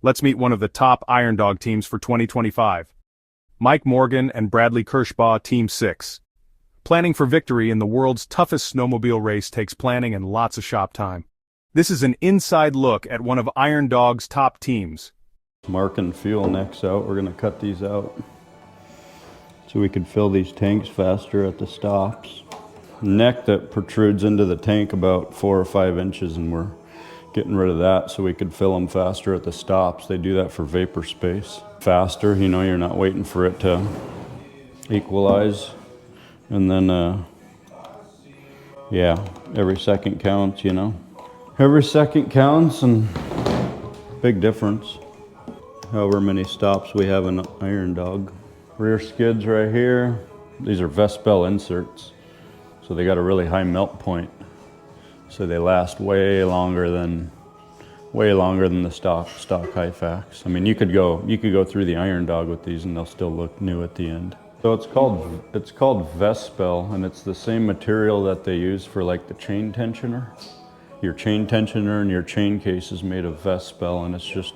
Let's meet one of the top Iron Dog teams for 2025. Mike Morgan and Bradley Kirschbaugh, Team 6. Planning for victory in the world's toughest snowmobile race takes planning and lots of shop time. This is an inside look at one of Iron Dog's top teams. Marking fuel necks out. We're going to cut these out so we could fill these tanks faster at the stops. Neck that protrudes into the tank about 4 or 5 inches, and we're getting rid of that so we could fill them faster at the stops. They do that for vapor space. Faster, you know, you're not waiting for it to equalize. And then, yeah, every second counts, you know. Every second counts, and big difference. However many stops we have in Iron Dog. Rear skids right here. These are Vespel inserts. So they got a really high melt point. So they last way longer than the stock Hyfax. I mean, you could go through the Iron Dog with these and they'll still look new at the end. So it's called Vespel, and it's the same material that they use for like the chain tensioner. Your chain tensioner and your chain case is made of Vespel, and it's just,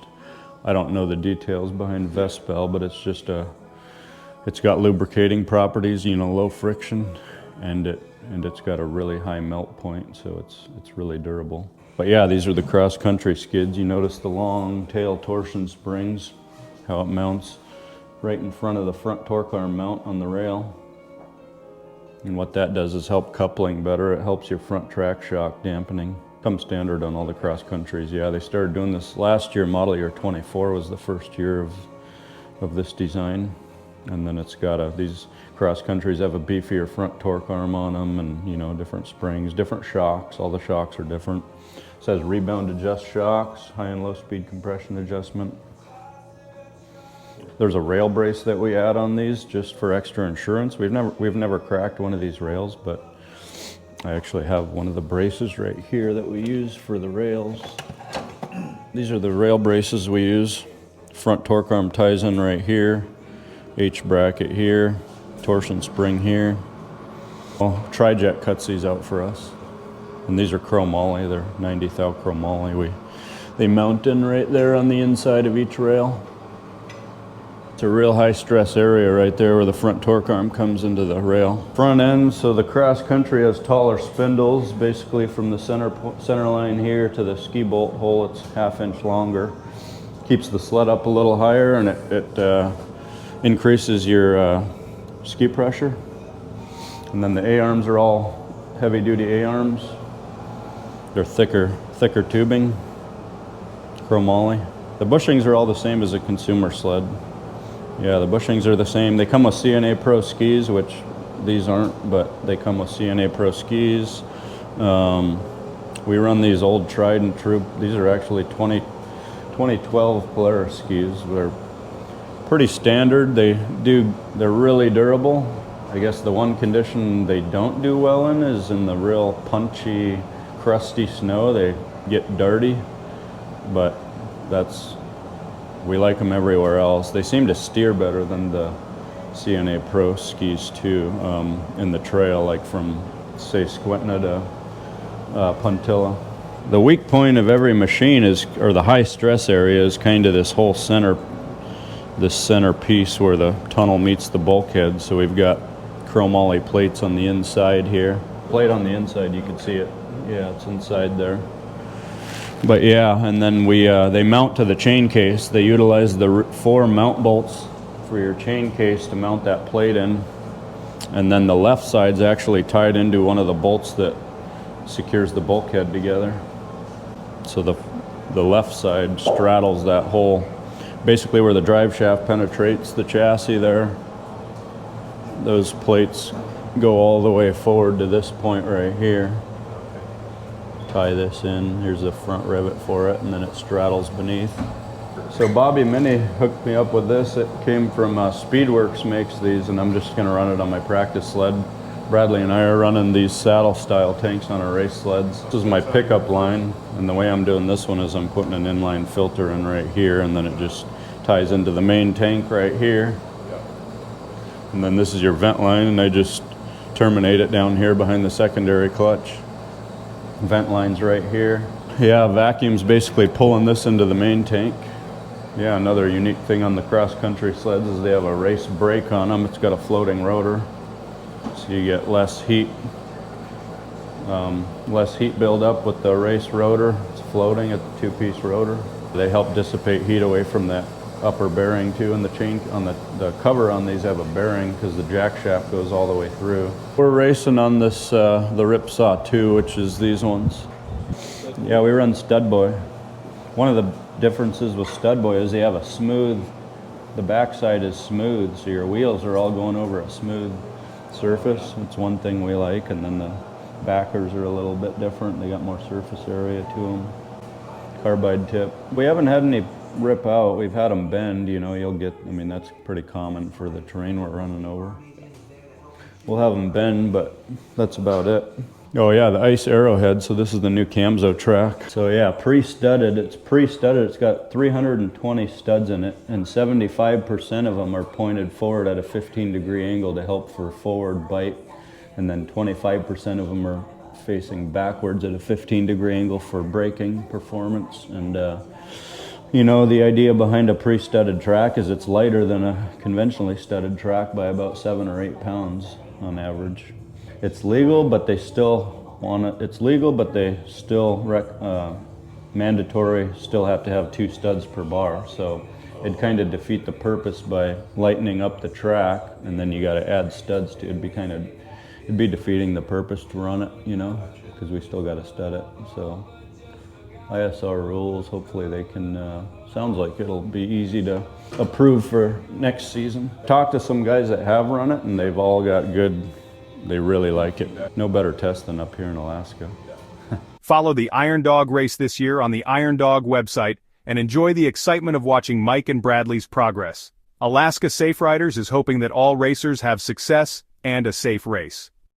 I don't know the details behind Vespel, but it's got lubricating properties, you know, low friction, and it's got a really high melt point, so it's really durable. But yeah, these are the cross-country skids. You notice the long tail torsion springs, how it mounts right in front of the front torque arm mount on the rail. And what that does is help coupling better. It helps your front track shock dampening. Comes standard on all the cross-countries. Yeah, they started doing this last year. Model year 24 was the first year of this design. And then it's got these cross-countries have a beefier front torque arm on them, and you know, different springs, different shocks. All the shocks are different. It says rebound adjust shocks, high and low speed compression adjustment. There's a rail brace that we add on these just for extra insurance. We've never cracked one of these rails, but I actually have one of the braces right here that we use for the rails. These are the rail braces we use. Front torque arm ties in right here. H bracket here, torsion spring here. Well, Tri-Jet cuts these out for us. And these are chromoly, they're 90 thou chromoly. They mount in right there on the inside of each rail. It's a real high stress area right there where the front torque arm comes into the rail. Front end, so the cross country has taller spindles, basically from the center line here to the ski bolt hole, it's 1/2 inch longer. Keeps the sled up a little higher, and it increases your ski pressure. And then the A-arms are all heavy duty A-arms. They're thicker tubing, chromoly. The bushings are all the same as a consumer sled. Yeah, the bushings are the same. They come with CNA Pro skis, which these aren't, but they come with CNA Pro skis. We run these old tried and true. These are actually 2012 Polaris skis. They're pretty standard. They're really durable. I guess the one condition they don't do well in is in the real punchy, crusty snow. They get dirty, but we like them everywhere else. They seem to steer better than the CNA Pro skis too, in the trail, like from say Squintna to Puntilla. The weak point of every machine or the high stress area is kind of this whole center piece where the tunnel meets the bulkhead. So we've got chromoly plates on the inside here. Plate on the inside, you can see it. Yeah, it's inside there. But yeah, and then they mount to the chain case. They utilize the 4 mount bolts for your chain case to mount that plate in. And then the left side's actually tied into one of the bolts that secures the bulkhead together. So the left side straddles that hole, basically where the drive shaft penetrates the chassis there. Those plates go all the way forward to this point right here. Tie this in. Here's the front rivet for it, and then it straddles beneath. So Bobby Minnie hooked me up with this. It came from Speedworks makes these, and I'm just going to run it on my practice sled. Bradley and I are running these saddle style tanks on our race sleds. This is my pickup line, and the way I'm doing this one is I'm putting an inline filter in right here, and then it just ties into the main tank right here. And then this is your vent line, and I just terminate it down here behind the secondary clutch. Vent line's right here. Yeah, vacuum's basically pulling this into the main tank. Yeah, another unique thing on the cross-country sleds is they have a race brake on them. It's got a floating rotor, so you get less heat buildup with the race rotor. It's floating, it's a two-piece rotor. They help dissipate heat away from that upper bearing too, and the chain on the cover on these have a bearing because the jack shaft goes all the way through. We're racing on this the Ripsaw 2, which is these ones. Yeah, we run stud boy. One of the differences with stud boy is they have a smooth, the backside is smooth, so your wheels are all going over a smooth surface. It's one thing we like, and then the backers are a little bit different. They got more surface area to them. Carbide tip. We haven't had any rip out. We've had them bend, you know, you'll get, I mean, that's pretty common for the terrain we're running over. We'll have them bend, but that's about it. Oh yeah, the Ice Arrowhead, so this is the new Camzo track. So yeah, pre-studded, it's got 320 studs in it, and 75% of them are pointed forward at a 15-degree angle to help for forward bite, and then 25% of them are facing backwards at a 15-degree angle for braking performance. And you know, the idea behind a pre-studded track is it's lighter than a conventionally studded track by about 7 or 8 pounds on average. It's legal, but they still want it. It's legal, but they still mandatory. Still have to have 2 studs per bar. So it'd kind of defeat the purpose by lightening up the track, and then you got to add studs to it. It'd be defeating the purpose to run it, you know, because we still got to stud it. So ISR rules. Hopefully they can. Sounds like it'll be easy to approve for next season. Talked to some guys that have run it, and they've all got good. They really like it. No better test than up here in Alaska. Follow the Iron Dog race this year on the Iron Dog website and enjoy the excitement of watching Mike and Bradley's progress. Alaska Safe Riders is hoping that all racers have success and a safe race.